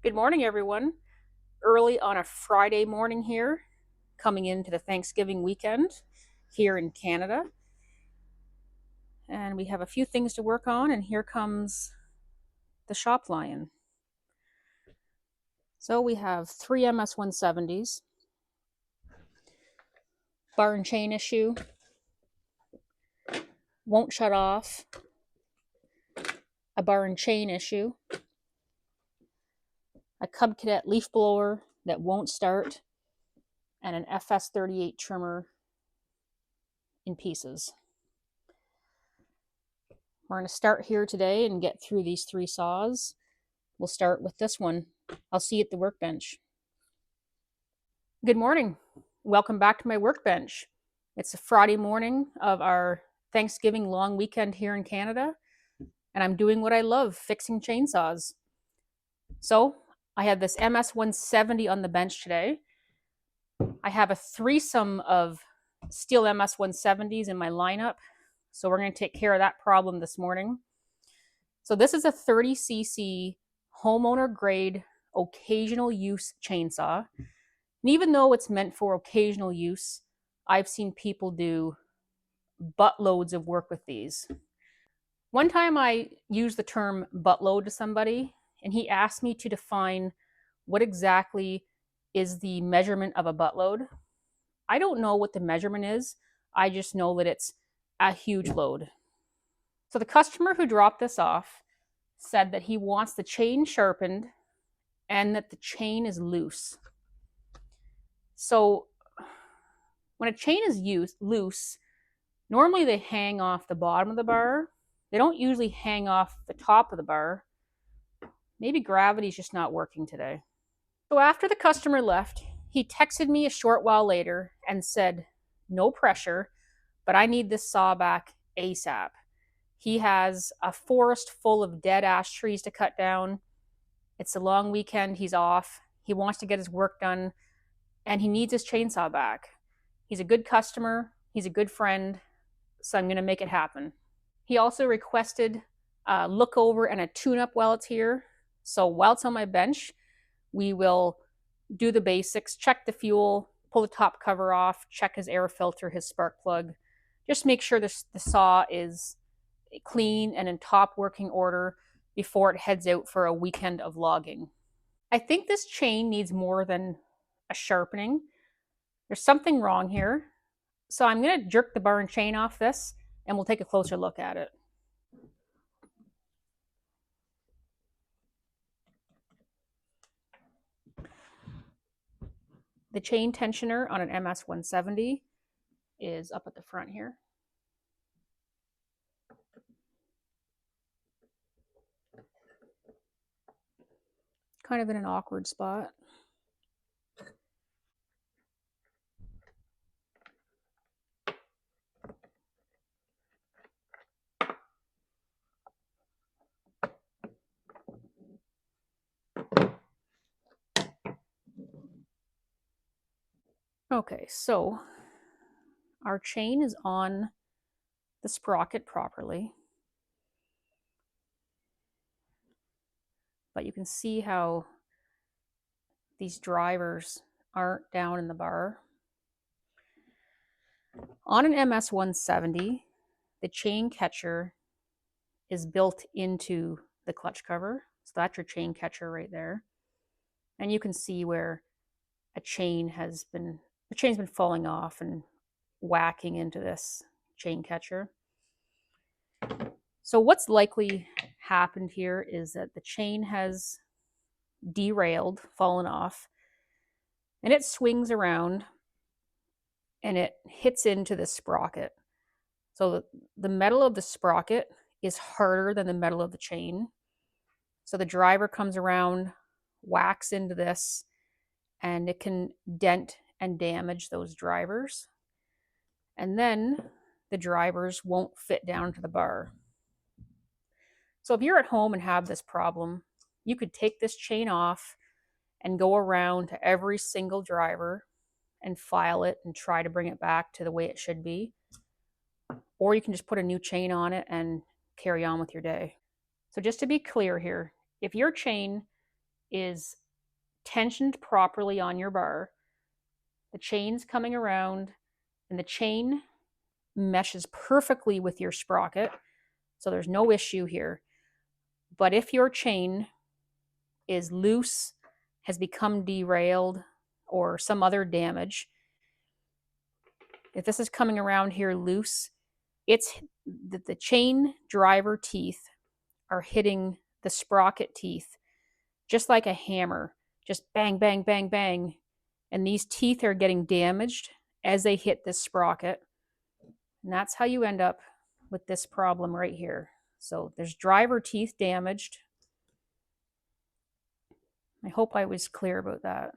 Good morning, everyone. Early on a Friday morning here, coming into the Thanksgiving weekend here in Canada. And we have a few things to work on, and here comes the shop lion. So we have three MS170s, bar and chain issue, won't shut off, a bar and chain issue, a Cub Cadet leaf blower that won't start, and an FS38 trimmer in pieces. We're going to start here today and get through these three saws. We'll start with this one. I'll see you at the workbench. Good morning. Welcome back to my workbench. It's a Friday morning of our Thanksgiving long weekend here in Canada, and I'm doing what I love, fixing chainsaws. So I have this MS170 on the bench today. I have a threesome of Stihl MS170s in my lineup, so we're going to take care of that problem this morning. So this is a 30cc homeowner grade occasional use chainsaw. And even though it's meant for occasional use, I've seen people do buttloads of work with these. One time I used the term buttload to somebody, and he asked me to define what exactly is the measurement of a buttload. I don't know what the measurement is. I just know that it's a huge load. So the customer who dropped this off said that he wants the chain sharpened and that the chain is loose. So when a chain is loose, normally they hang off the bottom of the bar. They don't usually hang off the top of the bar. Maybe gravity's just not working today. So after the customer left, he texted me a short while later and said, no pressure, but I need this saw back ASAP. He has a forest full of dead ash trees to cut down. It's a long weekend, he's off. He wants to get his work done, and he needs his chainsaw back. He's a good customer, he's a good friend, so I'm going to make it happen. He also requested a look over and a tune-up while it's here. So while it's on my bench, we will do the basics, check the fuel, pull the top cover off, check his air filter, his spark plug. Just make sure the saw is clean and in top working order before it heads out for a weekend of logging. I think this chain needs more than a sharpening. There's something wrong here. So I'm going to jerk the bar and chain off this, and we'll take a closer look at it. The chain tensioner on an MS170 is up at the front here. Kind of in an awkward spot. Okay, so our chain is on the sprocket properly. But you can see how these drivers aren't down in the bar. On an MS170, the chain catcher is built into the clutch cover. So that's your chain catcher right there. And you can see where the chain's been falling off and whacking into this chain catcher. So what's likely happened here is that the chain has derailed, fallen off, and it swings around and it hits into the sprocket. So the metal of the sprocket is harder than the metal of the chain. So the driver comes around, whacks into this, and it can dent and damage those drivers. And then the drivers won't fit down to the bar. So if you're at home and have this problem, you could take this chain off and go around to every single driver and file it and try to bring it back to the way it should be. Or you can just put a new chain on it and carry on with your day. So just to be clear here, if your chain is tensioned properly on your bar, the chain's coming around, and the chain meshes perfectly with your sprocket, so there's no issue here. But if your chain is loose, has become derailed, or some other damage, if this is coming around here loose, it's the chain driver teeth are hitting the sprocket teeth just like a hammer, just bang, bang, bang, bang. And these teeth are getting damaged as they hit this sprocket. And that's how you end up with this problem right here. So there's driver teeth damaged. I hope I was clear about that.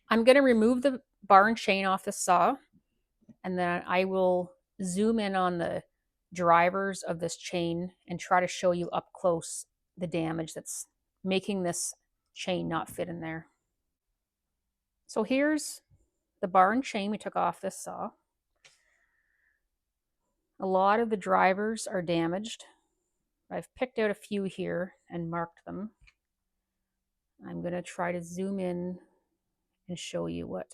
I'm going to remove the bar and chain off the saw, and then I will zoom in on the drivers of this chain and try to show you up close the damage that's making this chain not fit in there. So here's the bar and chain we took off this saw. A lot of the drivers are damaged. I've picked out a few here and marked them. I'm going to try to zoom in and show you what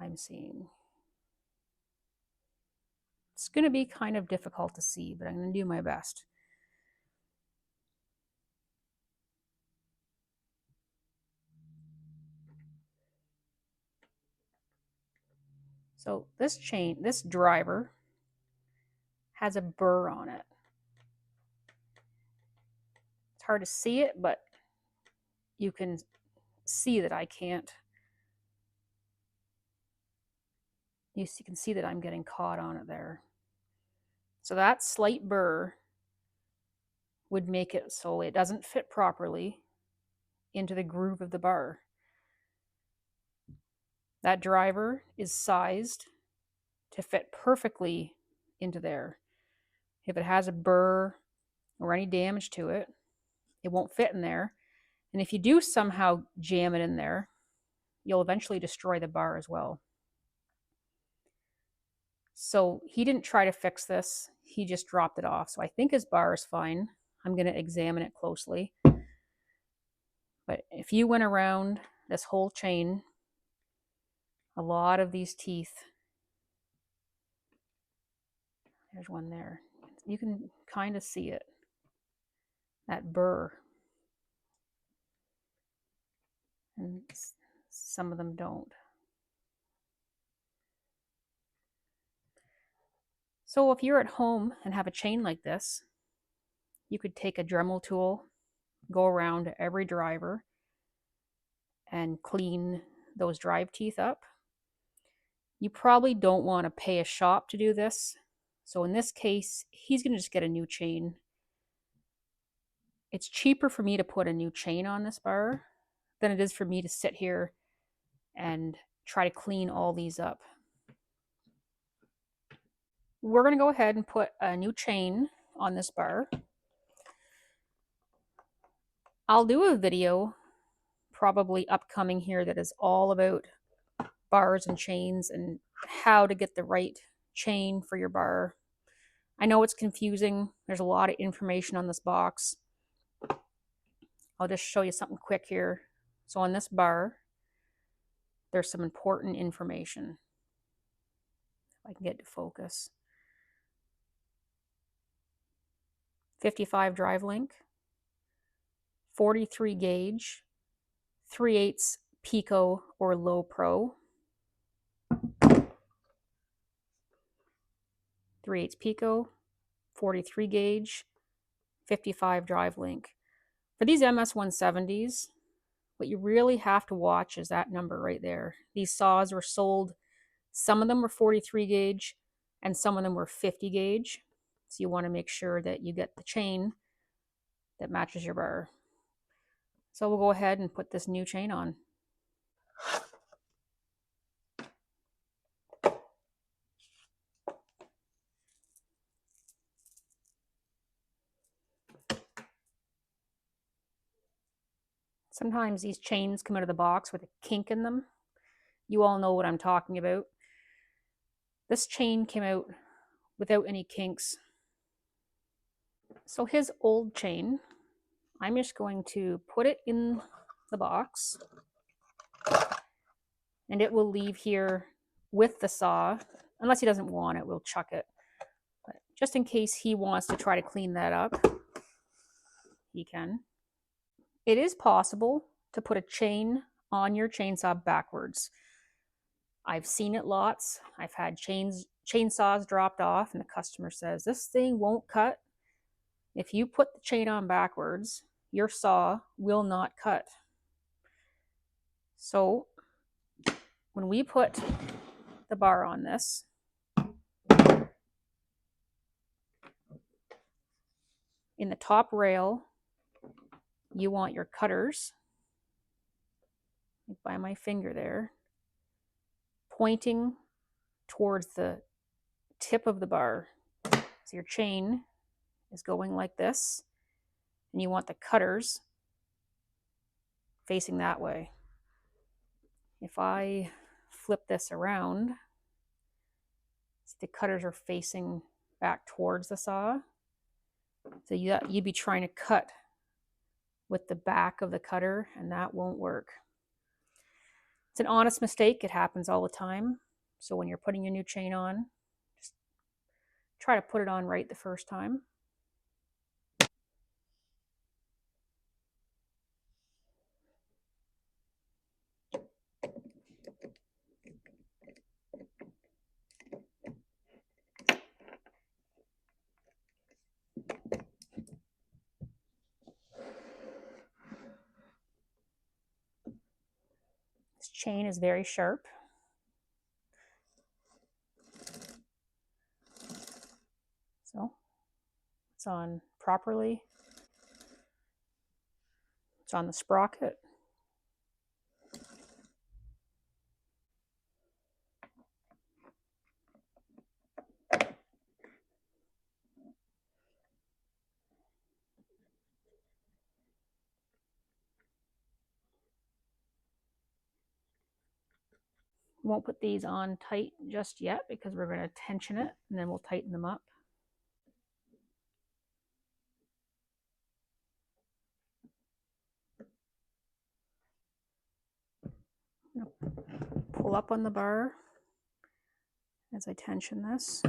I'm seeing. It's going to be kind of difficult to see, but I'm going to do my best. So this chain, this driver has a burr on it. It's hard to see it, but you can see that I can't. You can see that I'm getting caught on it there. So that slight burr would make it so it doesn't fit properly into the groove of the bar. That driver is sized to fit perfectly into there. If it has a burr or any damage to it, it won't fit in there. And if you do somehow jam it in there, you'll eventually destroy the bar as well. So he didn't try to fix this. He just dropped it off. So I think his bar is fine. I'm going to examine it closely. But if you went around this whole chain, a lot of these teeth, there's one there. You can kind of see it, that burr. And some of them don't. So if you're at home and have a chain like this, you could take a Dremel tool, go around every driver, and clean those drive teeth up. You probably don't want to pay a shop to do this. So in this case, he's going to just get a new chain. It's cheaper for me to put a new chain on this bar than it is for me to sit here and try to clean all these up. We're going to go ahead and put a new chain on this bar. I'll do a video probably upcoming here that is all about bars and chains and how to get the right chain for your bar. I know it's confusing. There's a lot of information on this box. I'll just show you something quick here. So on this bar, there's some important information. If I can get to focus. 55 drive link, 43 gauge, 3/8 Pico or Low Pro, 3/8 Pico, 43 gauge, 55 drive link. For these MS170s, what you really have to watch is that number right there. These saws were sold, some of them were 43 gauge and some of them were 50 gauge. So you want to make sure that you get the chain that matches your bar. So we'll go ahead and put this new chain on. Sometimes these chains come out of the box with a kink in them. You all know what I'm talking about. This chain came out without any kinks. So his old chain, I'm just going to put it in the box, and it will leave here with the saw. Unless he doesn't want it, we'll chuck it. But just in case he wants to try to clean that up, he can. It is possible to put a chain on your chainsaw backwards. I've seen it lots. I've had chainsaws dropped off and the customer says, this thing won't cut. If you put the chain on backwards, your saw will not cut. So when we put the bar on this, in the top rail, you want your cutters, by my finger there, pointing towards the tip of the bar. So your chain is going like this, and you want the cutters facing that way. If I flip this around, the cutters are facing back towards the saw. So you'd be trying to cut with the back of the cutter, and that won't work. It's an honest mistake. It happens all the time. So when you're putting your new chain on, just try to put it on right the first time. This chain is very sharp. So it's on properly. It's on the sprocket. Won't put these on tight just yet because we're going to tension it and then we'll tighten them up. Pull up on the bar as I tension this.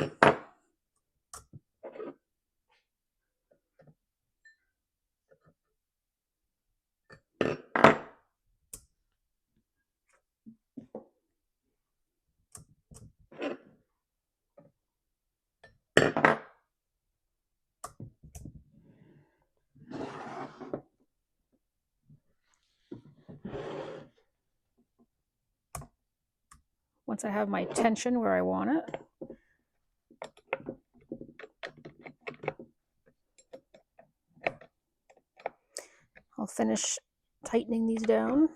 Once I have my tension where I want it, I'll finish tightening these down.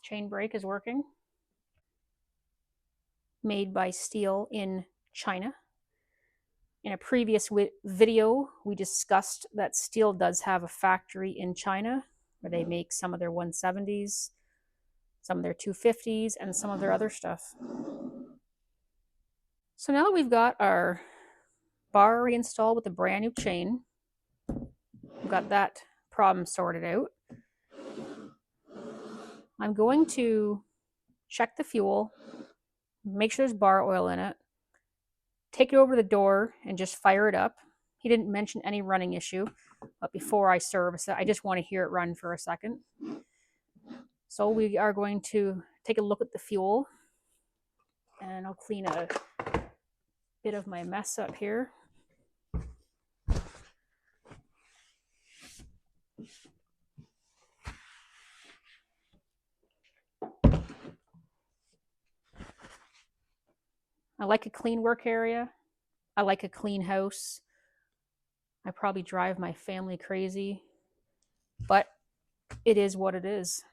Chain brake is working. Made by Stihl in China. In a previous video, we discussed that Stihl does have a factory in China where they make some of their 170s, some of their 250s, and some of their other stuff. So now that we've got our bar reinstalled with a brand new chain, we've got that problem sorted out, I'm going to check the fuel, make sure there's bar oil in it, take it over to the door and just fire it up. He didn't mention any running issue, but before I service it, I just want to hear it run for a second. So we are going to take a look at the fuel, and I'll clean a bit of my mess up here. I like a clean work area. I like a clean house. I probably drive my family crazy, but it is what it is.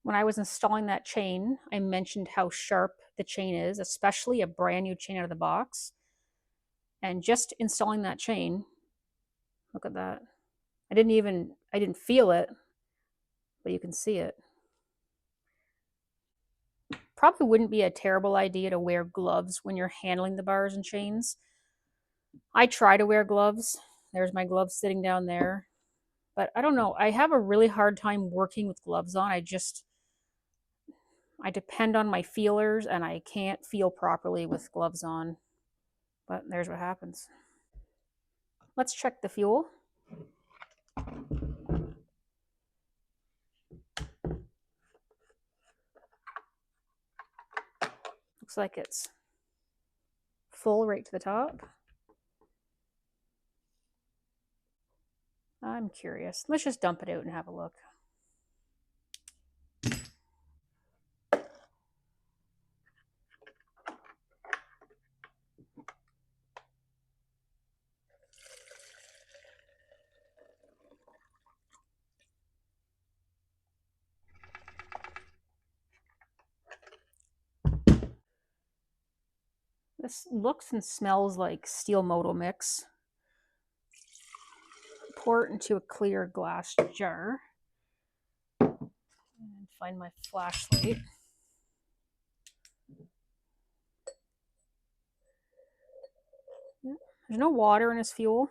When I was installing that chain, I mentioned how sharp the chain is, especially a brand new chain out of the box. And just installing that chain, look at that. I didn't feel it, but you can see it. Probably wouldn't be a terrible idea to wear gloves when you're handling the bars and chains. I try to wear gloves. There's my gloves sitting down there. But I don't know. I have a really hard time working with gloves on. I depend on my feelers and I can't feel properly with gloves on. But there's what happens. Let's check the fuel. Looks like it's full right to the top. I'm curious. Let's just dump it out and have a look. This looks and smells like Stihl Moto mix. Pour it into a clear glass jar. And find my flashlight. There's no water in his fuel.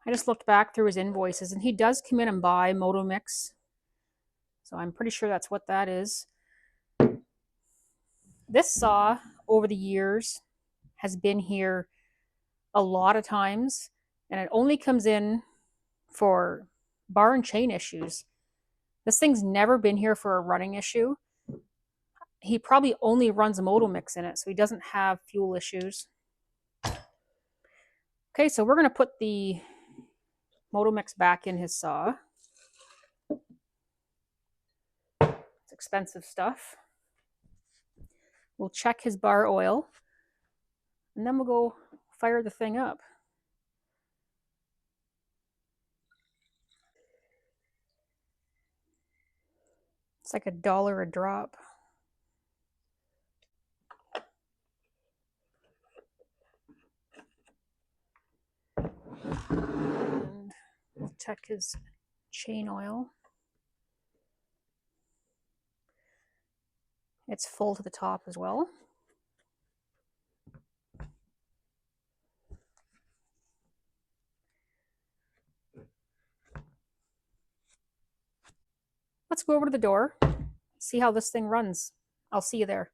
I just looked back through his invoices and he does come in and buy Moto Mix. So I'm pretty sure that's what that is. This saw over the years has been here a lot of times and it only comes in for bar and chain issues. This thing's never been here for a running issue. He probably only runs a Moto Mix in it, so he doesn't have fuel issues. Okay, so we're going to put the Moto Mix back in his saw. It's expensive stuff. We'll check his bar oil, and then we'll go fire the thing up. It's like $1 a drop. And we'll check his chain oil. It's full to the top as well. Let's go over to the door, see how this thing runs. I'll see you there.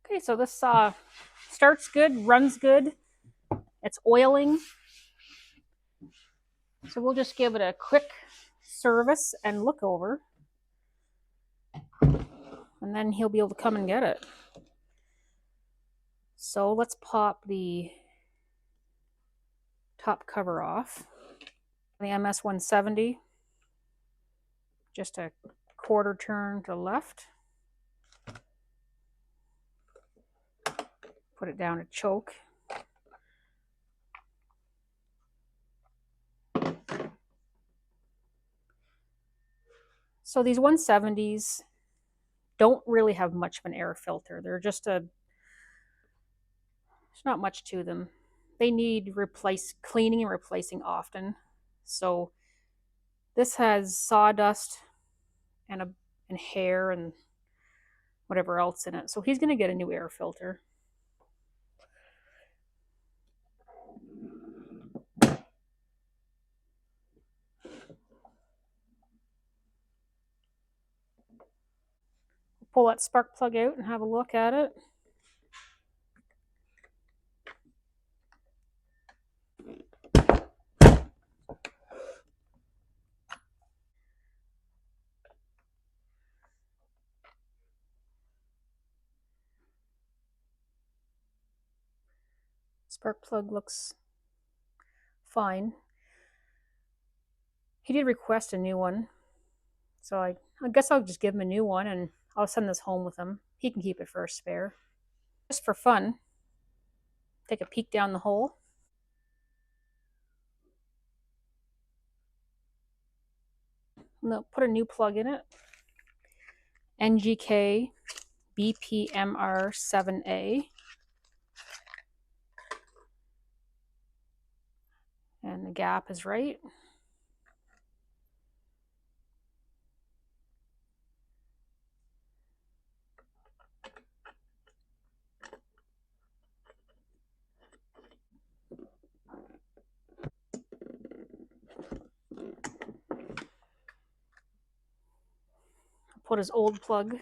Okay, so this starts good, runs good. It's oiling. So we'll just give it a quick service and look over. And then he'll be able to come and get it. So let's pop the top cover off. The MS170. Just a quarter turn to the left. Put it down to choke. So these 170s don't really have much of an air filter. They're just there's not much to them. They need cleaning and replacing often. So this has sawdust and hair and whatever else in it. So he's going to get a new air filter. Pull that spark plug out and have a look at it. Spark plug looks fine. He did request a new one, so I guess I'll just give him a new one and I'll send this home with him. He can keep it for a spare. Just for fun, take a peek down the hole. And put a new plug in it. NGK BPMR7A. And the gap is right. Put his old plug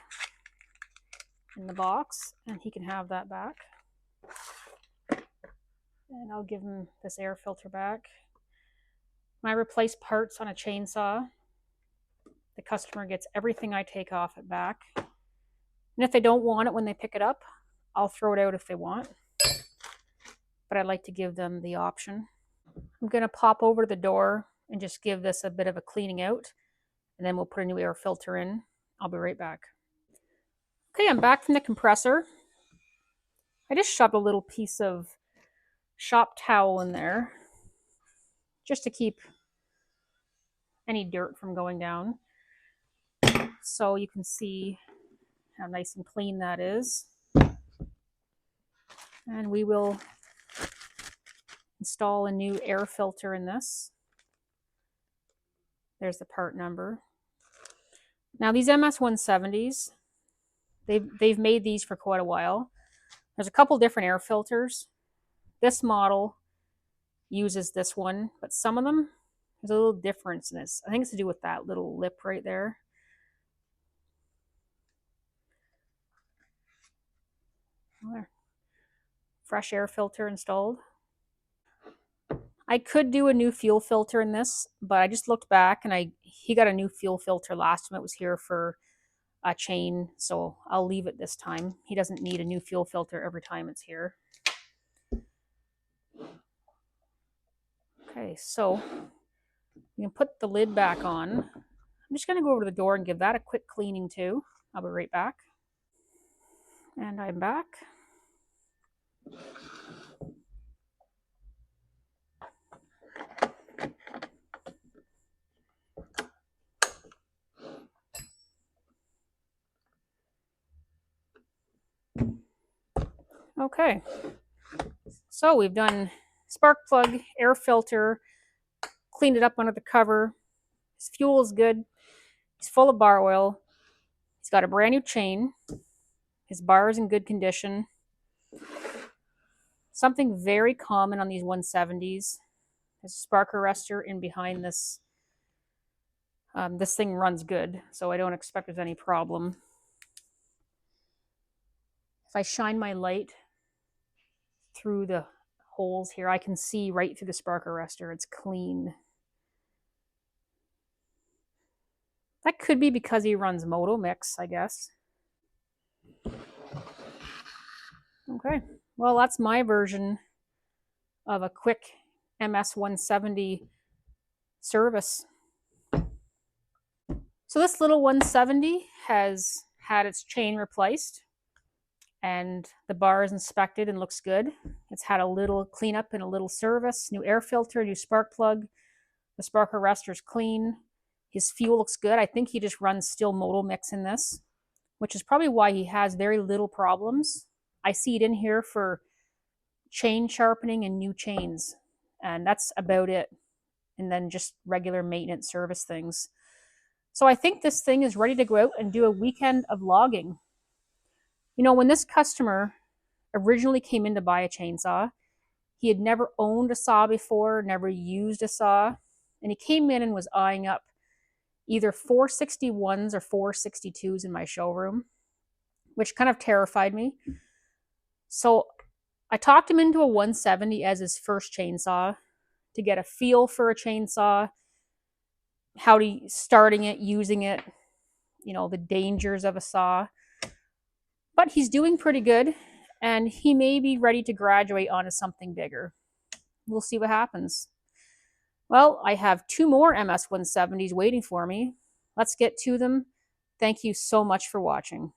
in the box and he can have that back. And I'll give him this air filter back. When I replace parts on a chainsaw, the customer gets everything I take off it back. And if they don't want it when they pick it up, I'll throw it out if they want. But I like to give them the option. I'm going to pop over to the door and just give this a bit of a cleaning out. And then we'll put a new air filter in. I'll be right back. Okay, I'm back from the compressor. I just shoved a little piece of shop towel in there just to keep any dirt from going down. So you can see how nice and clean that is. And we will install a new air filter in this. There's the part number. Now these MS170s, they've made these for quite a while. There's a couple different air filters. This model uses this one, but some of them, there's a little difference in this. I think it's to do with that little lip right there. There. Fresh air filter installed. I could do a new fuel filter in this, but I just looked back and he got a new fuel filter last time it was here for a chain, so I'll leave it this time. He doesn't need a new fuel filter every time it's here. Okay, so you can put the lid back on. I'm just going to go over to the door and give that a quick cleaning too. I'll be right back. And I'm back. Okay, so we've done spark plug, air filter, cleaned it up under the cover. His fuel is good. He's full of bar oil. He's got a brand new chain. His bar is in good condition. Something very common on these 170s. There's a spark arrestor in behind this. This thing runs good, so I don't expect there's any problem. If I shine my light through the holes here, I can see right through the spark arrestor. It's clean. That could be because he runs Moto Mix, I guess. Okay, well, that's my version of a quick MS170 service. So this little 170 has had its chain replaced and the bar is inspected and looks good. It's had a little cleanup and a little service, new air filter, new spark plug. The spark arrestor is clean. His fuel looks good. I think he just runs Stihl Moto Mix in this, which is probably why he has very little problems. I see it in here for chain sharpening and new chains, and that's about it. And then just regular maintenance service things. So I think this thing is ready to go out and do a weekend of logging. You know, when this customer originally came in to buy a chainsaw, he had never owned a saw before, never used a saw, and he came in and was eyeing up either 461s or 462s in my showroom. which kind of terrified me. So I talked him into a 170 as his first chainsaw to get a feel for a chainsaw, starting it, using it, the dangers of a saw. But he's doing pretty good, and he may be ready to graduate onto something bigger. We'll see what happens. Well, I have 2 more MS-170s waiting for me. Let's get to them. Thank you so much for watching.